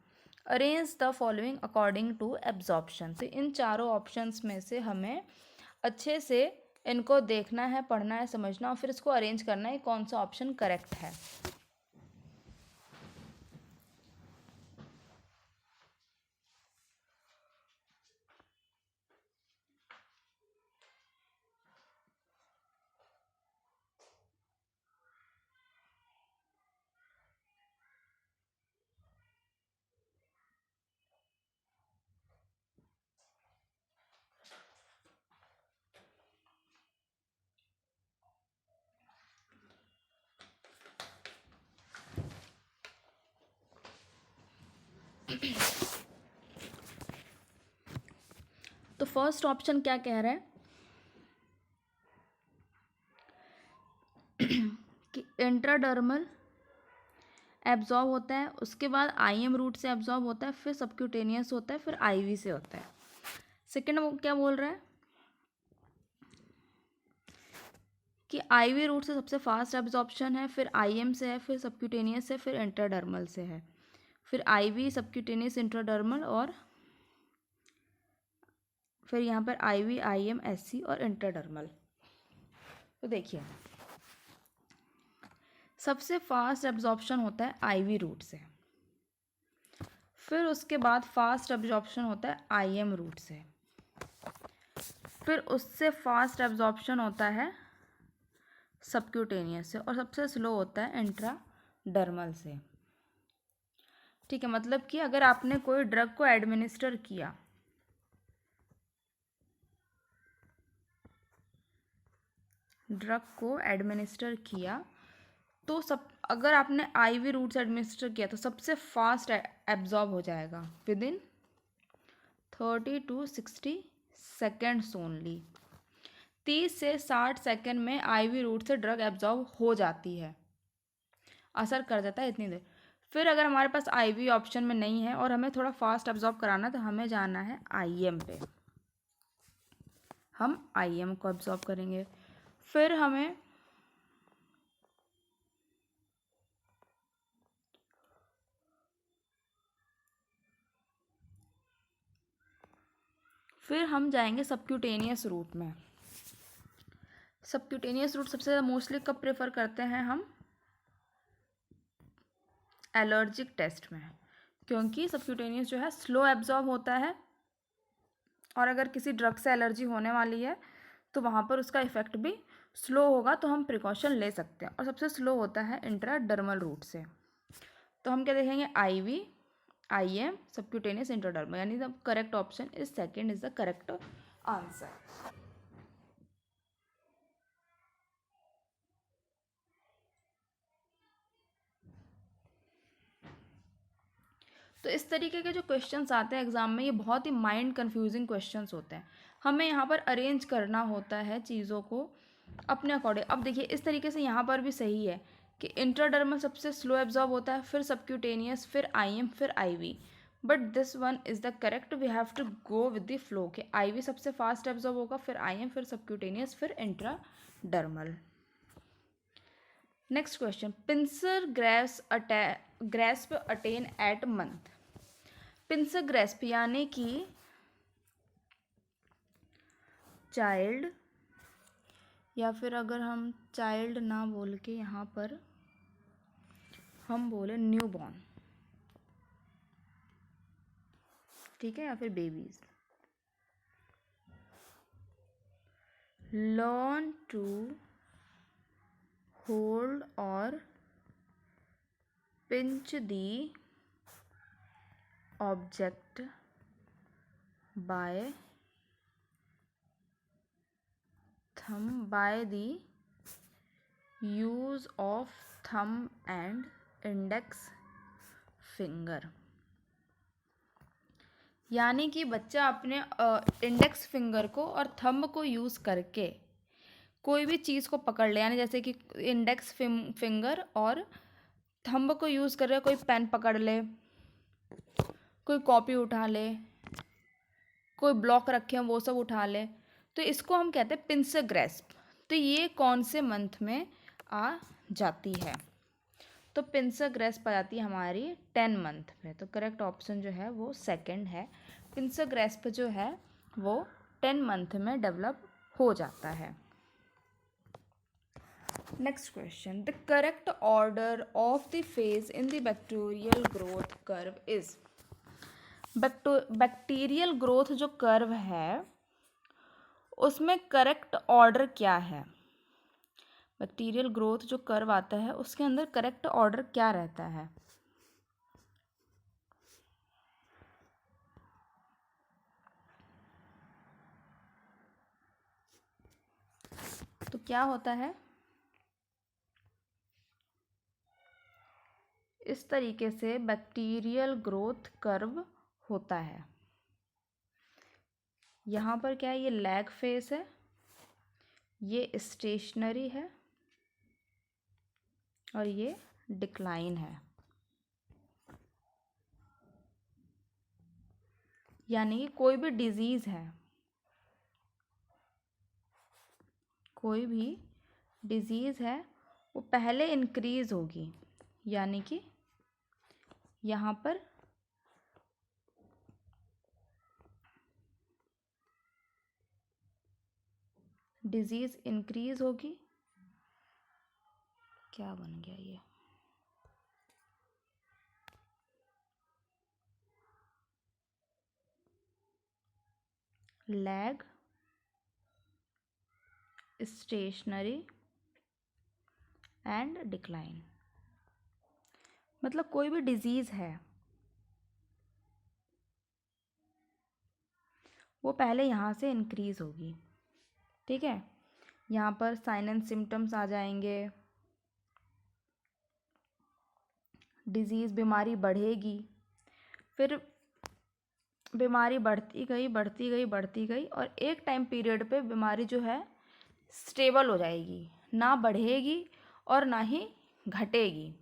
Arrange the following according to absorption, तो इन चारों ऑप्शंस में से हमें अच्छे से इनको देखना है, पढ़ना है, समझना, और फिर इसको अरेंज करना है कौन सा ऑप्शन करेक्ट है। तो फर्स्ट ऑप्शन क्या कह रहा है, इंट्राडर्मल एब्जॉर्ब होता है, उसके बाद आईएम रूट से एब्जॉर्ब होता है, फिर सबक्यूटेनियस होता है, फिर आईवी से होता है। सेकेंड वो क्या बोल रहा है कि आईवी रूट से सबसे फास्ट एब्जॉर्प्शन है, फिर आईएम से है, फिर सबक्यूटेनियस है, फिर इंट्राडर्मल से है, फिर आईवी, सबक्यूटेनियस, इंट्राडर्मल और फिर यहाँ पर आईवी, आईएम, एससी और इंट्राडर्मल। तो देखिए सबसे फास्ट एब्जॉर्प्शन होता है आईवी रूट से, फिर उसके बाद फास्ट एब्जॉर्प्शन होता है आईएम रूट से, फिर उससे फास्ट एब्जॉर्प्शन होता है सबक्यूटेनियस से और सबसे स्लो होता है इंट्राडर्मल से। ठीक है, मतलब कि अगर आपने कोई ड्रग को एडमिनिस्टर किया, तो अगर आपने आईवी रूट से एडमिनिस्टर किया तो सबसे फास्ट एब्जॉर्ब हो जाएगा with in 30 to 60 seconds only. 30 से 60 सेकेंड में आईवी रूट से ड्रग एब्जॉर्ब हो जाती है, असर कर जाता है इतनी देर। फिर अगर हमारे पास आईवी ऑप्शन में नहीं है और हमें थोड़ा फास्ट एब्जॉर्ब कराना तो हमें जाना है आईएम पे, हम आईएम को एब्जॉर्ब करेंगे। फिर हम जाएंगे सबक्यूटेनियस रूट में। सबक्यूटेनियस रूट सबसे ज़्यादा मोस्टली कब प्रेफर करते हैं हम? एलर्जिक टेस्ट में, क्योंकि सबक्यूटेनियस जो है स्लो एब्जॉर्ब होता है और अगर किसी ड्रग से एलर्जी होने वाली है तो वहाँ पर उसका इफेक्ट भी स्लो होगा, तो हम प्रिकॉशन ले सकते हैं। और सबसे स्लो होता है इंट्राडर्मल रूट से। तो हम क्या देखेंगे? आईवी, आईएम, सबक्यूटेनियस, इंट्राडर्मल, यानी the correct option is second is the correct answer. तो इस तरीके के जो क्वेश्चंस आते हैं एग्जाम में, ये बहुत ही माइंड कंफ्यूजिंग क्वेश्चंस होते हैं। हमें यहाँ पर अरेंज करना होता है चीज़ों को अपने अकॉर्डिंग। अब देखिए इस तरीके से यहाँ पर भी सही है कि इंट्राडर्मल सबसे स्लो एब्जॉर्ब होता है, फिर सबक्यूटेनियस, फिर आईएम, फिर IV. But this one is the correct, we have to go with the flow के आईवी सबसे फास्ट एब्जॉर्ब होगा, फिर आईएम, फिर सबक्यूटेनियस, फिर intradermal. Next question, pincer grasp attain at month. Pincer grasp यानी कि चाइल्ड, या फिर अगर हम चाइल्ड ना बोल के यहाँ पर हम बोले न्यू बॉर्न, ठीक है, या फिर बेबीज, लर्न टू होल्ड और pinch the object by thumb by the use of thumb and index finger। यानी कि बच्चा अपने इंडेक्स फिंगर को और थंब को यूज़ करके कोई भी चीज़ को पकड़ ले, यानी जैसे कि इंडेक्स फिंगर और थंब को यूज़ कर रहे, कोई पेन पकड़ ले, कोई कॉपी उठा ले, कोई ब्लॉक रखे हैं वो सब उठा ले, तो इसको हम कहते हैं पिंसर ग्रेस्प। तो ये कौन से मंथ में आ जाती है? तो पिंसर ग्रेस्प आ जाती है हमारी 10 मंथ में। तो करेक्ट ऑप्शन जो है वो सेकंड है। पिंसर ग्रेस्प जो है वो 10 मंथ में डेवलप हो जाता है। Next question, the correct order of the phase in the bacterial growth curve is. Bacterial growth जो कर्व है उसमें करेक्ट ऑर्डर क्या है? बैक्टीरियल ग्रोथ जो कर्व आता है उसके अंदर करेक्ट ऑर्डर क्या रहता है? तो क्या होता है? इस तरीके से बैक्टीरियल ग्रोथ कर्व होता है। यहाँ पर क्या है? ये लैग फेस है, ये स्टेशनरी है और ये डिक्लाइन है। यानी कि कोई भी डिजीज़ है, कोई भी डिजीज़ है वो पहले इंक्रीज होगी, यानी कि यहाँ पर डिजीज़ इंक्रीज होगी। क्या बन गया ये, लैग, स्टेशनरी एंड डिक्लाइन। मतलब कोई भी डिजीज़ है वो पहले यहाँ से इंक्रीज होगी, ठीक है। यहाँ पर साइन एंड सिम्टम्स आ जाएंगे, डिजीज़ बीमारी बढ़ेगी, फिर बीमारी बढ़ती गई बढ़ती गई बढ़ती गई और एक टाइम पीरियड पे बीमारी जो है स्टेबल हो जाएगी, ना बढ़ेगी और ना ही घटेगी,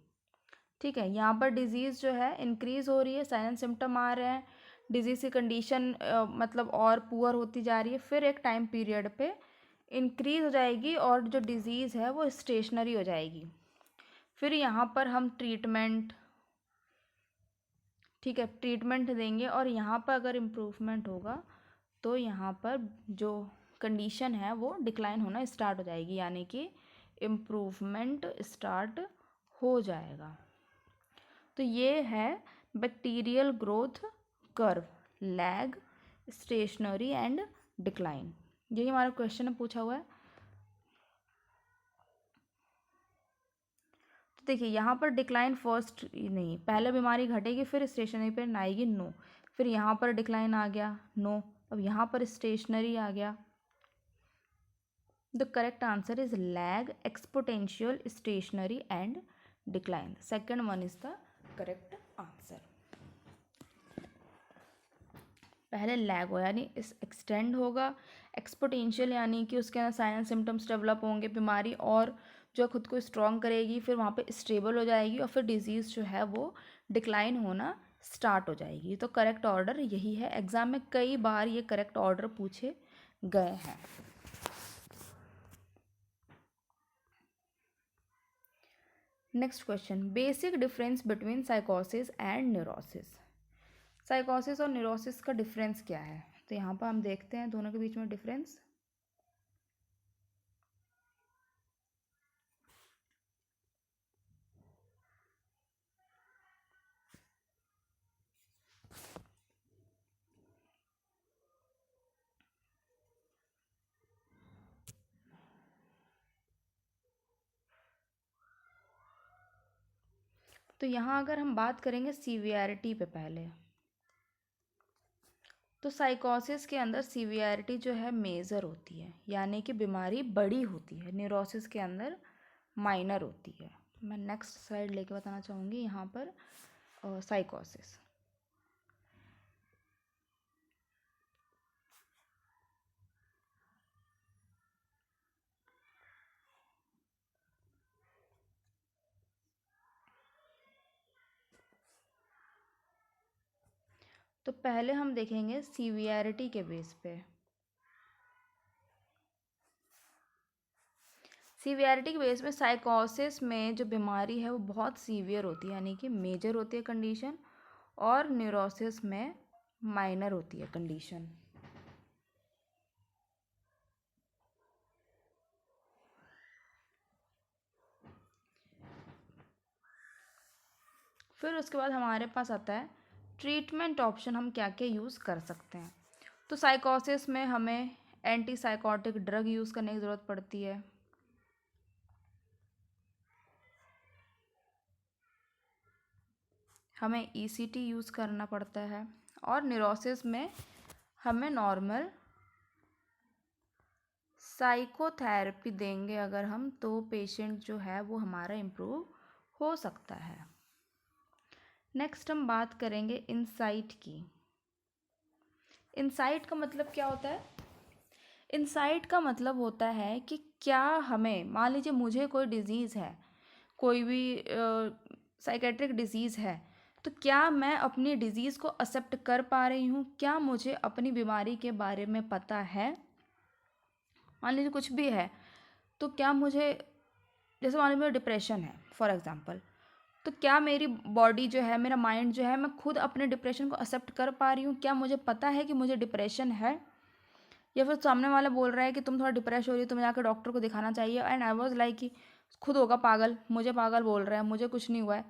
ठीक है। यहाँ पर डिजीज़ जो है इंक्रीज़ हो रही है, साइन एंड सिम्टम आ रहे हैं, डिजीज़ की कंडीशन मतलब और पुअर होती जा रही है, फिर एक टाइम पीरियड पे इंक्रीज़ हो जाएगी और जो डिज़ीज़ है वो स्टेशनरी हो जाएगी। फिर यहाँ पर हम ट्रीटमेंट, ठीक है, ट्रीटमेंट देंगे और यहाँ पर अगर इम्प्रूवमेंट होगा तो यहाँ पर जो कंडीशन है वो डिक्लाइन होना स्टार्ट हो जाएगी, यानी कि इम्प्रूवमेंट स्टार्ट हो जाएगा। तो ये है bacterial growth curve, lag, stationary and decline. यही हमारा क्वेश्चन में पूछा हुआ है। तो देखिए यहाँ पर डिक्लाइन फर्स्ट नहीं, पहले बीमारी घटेगी फिर स्टेशनरी पर आएगी, नो। फिर यहाँ पर डिक्लाइन आ गया, नो। अब यहाँ पर स्टेशनरी आ गया। The correct answer is lag, exponential, stationary and decline. Second one is the correct answer. पहले लैग हो यानी इस एक्सटेंड होगा, एक्सपोनेंशियल यानी कि उसके अंदर साइन एंड सिम्टम्स डेवलप होंगे, बीमारी और जो खुद को स्ट्रॉन्ग करेगी, फिर वहाँ पे स्टेबल हो जाएगी और फिर डिजीज़ जो है वो डिक्लाइन होना स्टार्ट हो जाएगी। तो करेक्ट ऑर्डर यही है। एग्ज़ाम में कई बार ये करेक्ट ऑर्डर पूछे गए हैं। Next question, basic difference between साइकोसिस एंड न्यूरोसिस। साइकोसिस और न्यूरोसिस का डिफरेंस क्या है? तो यहाँ पर हम देखते हैं दोनों के बीच में डिफरेंस। तो यहाँ अगर हम बात करेंगे सीवियरिटी पे पहले, तो साइकोसिस के अंदर सीवियरिटी जो है मेजर होती है, यानी कि बीमारी बड़ी होती है। न्यूरोसिस के अंदर माइनर होती है। मैं नेक्स्ट स्लाइड लेके बताना चाहूँगी यहाँ पर साइकोसिस। तो पहले हम देखेंगे सीवियरिटी के बेस पे। सीवियरिटी के बेस में साइकोसिस में जो बीमारी है वो बहुत सीवियर होती है, यानी कि मेजर होती है कंडीशन, और न्यूरोसिस में माइनर होती है कंडीशन। फिर उसके बाद हमारे पास आता है ट्रीटमेंट ऑप्शन, हम क्या क्या यूज़ कर सकते हैं। तो साइकोसिस में हमें एंटी साइकोटिक ड्रग यूज़ करने की ज़रूरत पड़ती है। हमें ईसीटी यूज़ करना पड़ता है। और न्यूरोसिस में हमें नॉर्मल साइकोथेरेपी देंगे अगर हम, तो पेशेंट जो है वो हमारा इम्प्रूव हो सकता है। नेक्स्ट हम बात करेंगे इंसाइट की। इंसाइट का मतलब क्या होता है? इंसाइट का मतलब होता है कि क्या हमें, मान लीजिए मुझे कोई डिजीज़ है, कोई भी साइकेट्रिक डिजीज़ है, तो क्या मैं अपनी डिजीज़ को एक्सेप्ट कर पा रही हूँ? क्या मुझे अपनी बीमारी के बारे में पता है? मान लीजिए कुछ भी है, तो क्या मुझे, जैसे मान लीजिए मेरा डिप्रेशन है फॉर एग्जांपल, तो क्या मेरी बॉडी जो है, मेरा माइंड जो है, मैं खुद अपने डिप्रेशन को एक्सेप्ट कर पा रही हूँ? क्या मुझे पता है कि मुझे डिप्रेशन है? या फिर सामने वाला बोल रहा है कि तुम थोड़ा डिप्रेस हो रही हो, तुम्हें जाकर डॉक्टर को दिखाना चाहिए, एंड आई वॉज लाइक कि खुद होगा पागल, मुझे पागल बोल रहा है, मुझे कुछ नहीं हुआ है।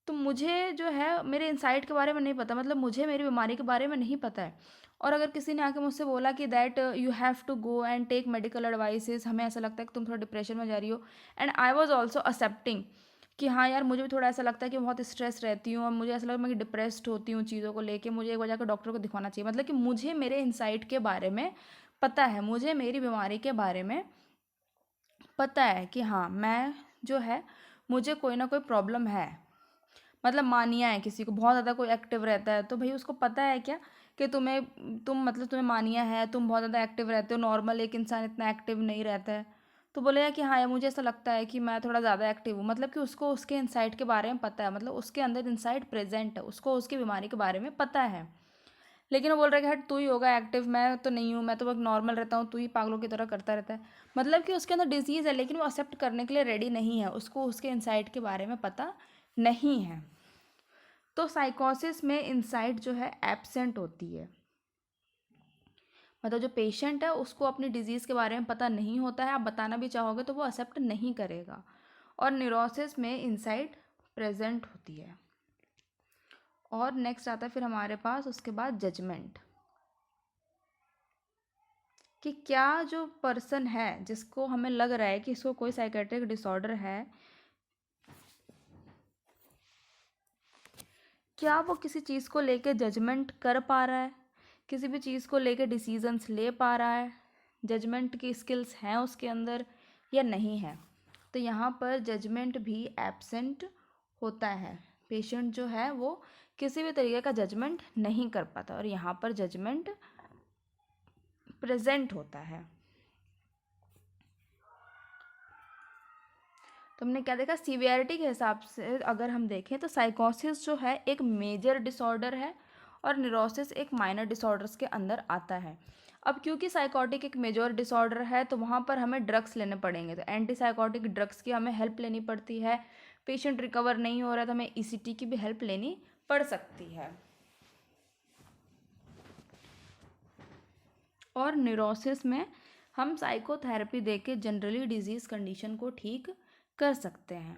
तो मुझे जो है मेरे इनसाइट के बारे में नहीं पता, मतलब मुझे मेरी बीमारी के बारे में नहीं पता है। और अगर किसी ने आके मुझसे बोला कि that you have to go and take medical advices, हमें ऐसा लगता है कि तुम थोड़ा डिप्रेशन में जा रही हो, and I was also accepting कि हाँ यार, मुझे भी थोड़ा ऐसा लगता है कि बहुत स्ट्रेस रहती हूँ और मुझे ऐसा लगता है मैं डिप्रेस्ड होती हूँ चीज़ों को लेके, मुझे एक बार जाकर डॉक्टर को दिखाना चाहिए। मतलब कि मुझे मेरे इनसाइट के बारे में पता है, मुझे मेरी बीमारी के बारे में पता है कि हाँ, मैं जो है, मुझे कोई ना कोई प्रॉब्लम है। मतलब मानिया है, किसी को बहुत ज़्यादा कोई एक्टिव रहता है तो भाई उसको पता है क्या कि तुम्हें मानिया है, तुम बहुत ज़्यादा एक्टिव रहते हो, नॉर्मल एक इंसान इतना एक्टिव नहीं रहता है, तो बोलेगा कि हाँ यार, मुझे ऐसा लगता है कि मैं थोड़ा ज़्यादा एक्टिव हूँ। मतलब कि उसको उसके इंसाइट के बारे में पता है, मतलब उसके अंदर इंसाइट प्रेजेंट है, उसको उसकी बीमारी के बारे में पता है। लेकिन वो बोल रहा है कि हट, तू ही होगा एक्टिव, मैं तो नहीं हूँ, मैं तो बस नॉर्मल रहता हूँ, तू ही पागलों की तरह करता रहता है। मतलब कि उसके अंदर डिजीज़ है, लेकिन वो एक्सेप्ट करने के लिए रेडी नहीं है, उसको उसके इनसाइट के बारे में पता नहीं है। तो साइकोसिस में इनसाइट जो है एब्सेंट होती है, मतलब जो पेशेंट है उसको अपनी डिजीज़ के बारे में पता नहीं होता है, आप बताना भी चाहोगे तो वो एक्सेप्ट नहीं करेगा। और न्यूरोसिस में इनसाइट प्रेजेंट होती है। और नेक्स्ट आता है फिर हमारे पास उसके बाद जजमेंट, कि क्या जो पर्सन है जिसको हमें लग रहा है कि इसको कोई साइकेट्रिक डिसऑर्डर है, क्या वो किसी चीज़ को लेके जजमेंट कर पा रहा है, किसी भी चीज़ को लेके डिसीजंस ले पा रहा है, जजमेंट की स्किल्स हैं उसके अंदर या नहीं है। तो यहाँ पर जजमेंट भी एब्सेंट होता है, पेशेंट जो है वो किसी भी तरीके का जजमेंट नहीं कर पाता, और यहाँ पर जजमेंट प्रेजेंट होता है। तो हमने क्या देखा, सीवियरिटी के हिसाब से अगर हम देखें तो साइकोसिस जो है एक मेजर डिसऑर्डर है और न्यूरोसिस एक माइनर डिसऑर्डर्स के अंदर आता है। अब क्योंकि साइकोटिक एक मेजर डिसऑर्डर है तो वहाँ पर हमें ड्रग्स लेने पड़ेंगे, तो एंटी साइकोटिक ड्रग्स की हमें हेल्प लेनी पड़ती है। पेशेंट रिकवर नहीं हो रहा है तो हमें ईसीटी की भी हेल्प लेनी पड़ सकती है। और न्यूरोसिस में हम साइकोथेरेपी देके जनरली डिजीज़ कंडीशन को ठीक कर सकते हैं।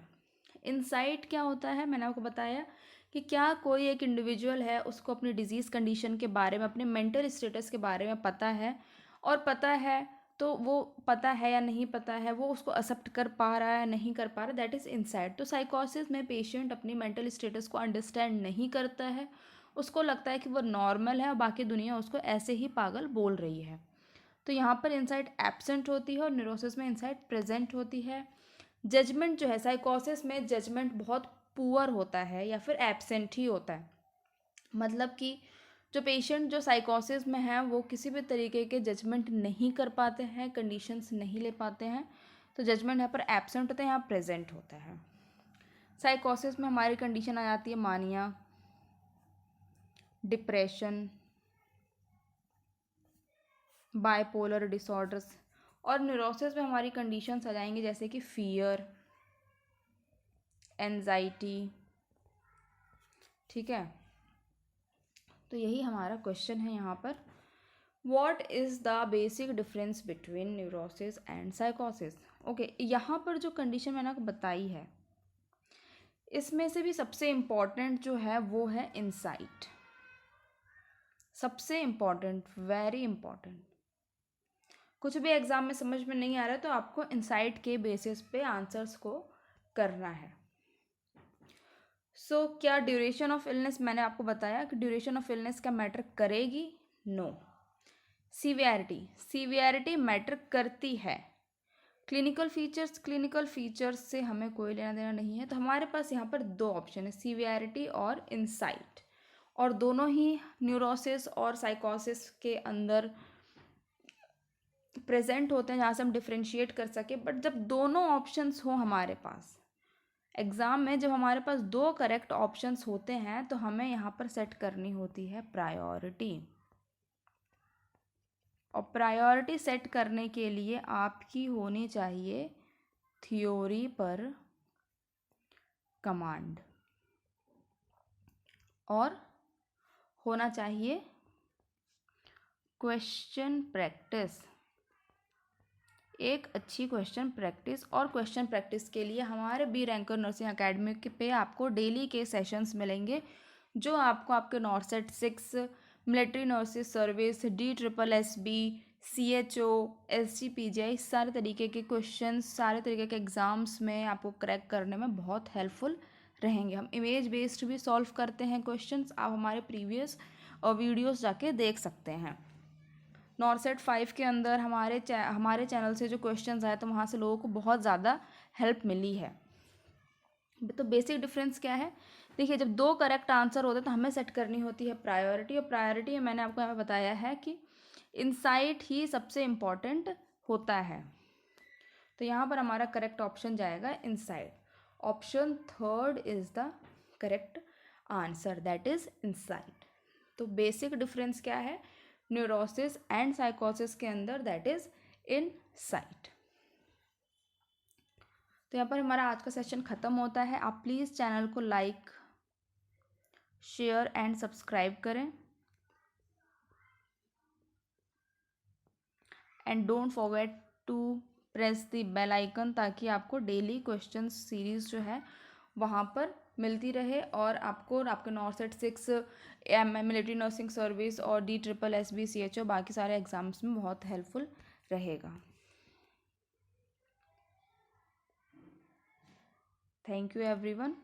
इनसाइट क्या होता है, मैंने आपको बताया कि क्या कोई एक इंडिविजुअल है, उसको अपनी डिजीज़ कंडीशन के बारे में, अपने मेंटल स्टेटस के बारे में पता है, और पता है तो वो पता है या नहीं पता है, वो उसको एक्सेप्ट कर पा रहा है नहीं कर पा रहा, दैट इज़ इनसाइट। तो साइकोसिस में पेशेंट अपनी मेंटल स्टेटस को अंडरस्टैंड नहीं करता है, उसको लगता है कि वो नॉर्मल है और बाकी दुनिया उसको ऐसे ही पागल बोल रही है। तो यहाँ पर इनसाइट एब्सेंट होती है और न्यूरोसिस में इनसाइट प्रेजेंट होती है। जजमेंट जो है, साइकोसिस में जजमेंट बहुत पुअर होता है या फिर एब्सेंट ही होता है। मतलब कि जो पेशेंट जो साइकोसिस में है वो किसी भी तरीके के जजमेंट नहीं कर पाते हैं, कंडीशंस नहीं ले पाते हैं, तो जजमेंट यहाँ पर एब्सेंट होता है, यहाँ प्रेजेंट होता है। साइकोसिस में हमारी कंडीशन आ जाती है मानिया, डिप्रेशन, बाइपोलर डिसऑर्डर्स, और न्यूरोसिस में हमारी कंडीशंस आ जाएंगी जैसे कि फियर, एंजाइटी। ठीक है, तो यही हमारा क्वेश्चन है यहाँ पर, what is the basic difference between neurosis and साइकोसिस। ओके, यहाँ पर जो कंडीशन मैंने आपको बताई है इसमें से भी सबसे इम्पॉर्टेंट जो है वो है इनसाइट, सबसे इम्पॉर्टेंट, वेरी इम्पॉर्टेंट। कुछ भी एग्जाम में समझ में नहीं आ रहा है तो आपको इनसाइट के बेसिस पे आंसर्स को करना है। सो क्या ड्यूरेशन ऑफ इलनेस, मैंने आपको बताया कि ड्यूरेशन ऑफ इलनेस क्या मैटर करेगी, नो। सीवियरिटी मैटर करती है। क्लिनिकल फीचर्स से हमें कोई लेना देना नहीं है, तो हमारे पास यहाँ पर दो ऑप्शन है, सीवियरिटी और इनसाइट, और दोनों ही न्यूरोसिस और साइकोसिस के अंदर प्रेजेंट होते हैं जहाँ से हम डिफ्रेंशिएट कर सके। बट जब दोनों ऑप्शंस हो हमारे पास एग्ज़ाम में जब हमारे पास 2 करेक्ट ऑप्शंस होते हैं तो हमें यहाँ पर सेट करनी होती है प्रायोरिटी। और प्रायोरिटी सेट करने के लिए आपकी होनी चाहिए थ्योरी पर कमांड और होना चाहिए क्वेश्चन प्रैक्टिस, एक अच्छी क्वेश्चन प्रैक्टिस। और क्वेश्चन प्रैक्टिस के लिए हमारे बी रैंकर नर्सिंग एकेडमी के पे आपको डेली के सेशंस मिलेंगे जो आपको आपके नॉर्सेट 6, military nurses service, DSSB, CHO, SGPGI सारे तरीके के क्वेश्चंस, सारे तरीके के एग्ज़ाम्स में आपको क्रैक करने में बहुत हेल्पफुल रहेंगे। हम इमेज बेस्ड भी सॉल्व करते हैं क्वेश्चंस, आप हमारे प्रीवियस वीडियोस जाके देख सकते हैं। नॉर्सेट 5 के अंदर हमारे चैनल से जो क्वेश्चंस आए तो वहाँ से लोगों को बहुत ज़्यादा हेल्प मिली है। तो बेसिक डिफरेंस क्या है, देखिए जब 2 करेक्ट आंसर होते हैं तो हमें सेट करनी होती है प्रायोरिटी। और प्रायोरिटी मैंने आपको यहाँ पे बताया है कि इनसाइट ही सबसे इम्पॉर्टेंट होता है। तो यहाँ पर हमारा करेक्ट ऑप्शन जाएगा insight. Option 3 is the correct answer, that is insight. तो बेसिक डिफरेंस क्या है न्यूरोसिस एंड साइकोसिस के अंदर, दैट इज इनसाइट। तो यहाँ पर हमारा आज का सेशन ख़त्म होता है। आप प्लीज़ चैनल को लाइक, शेयर एंड सब्सक्राइब करें and don't forget to press the bell icon ताकि आपको डेली क्वेश्चन सीरीज़ जो है वहाँ पर मिलती रहे और आपको आपके नॉर्सेट 6, मिलिट्री नर्सिंग सर्विस और DSSB, CHO बाकी सारे एग्ज़ाम्स में बहुत हेल्पफुल रहेगा। Thank you everyone.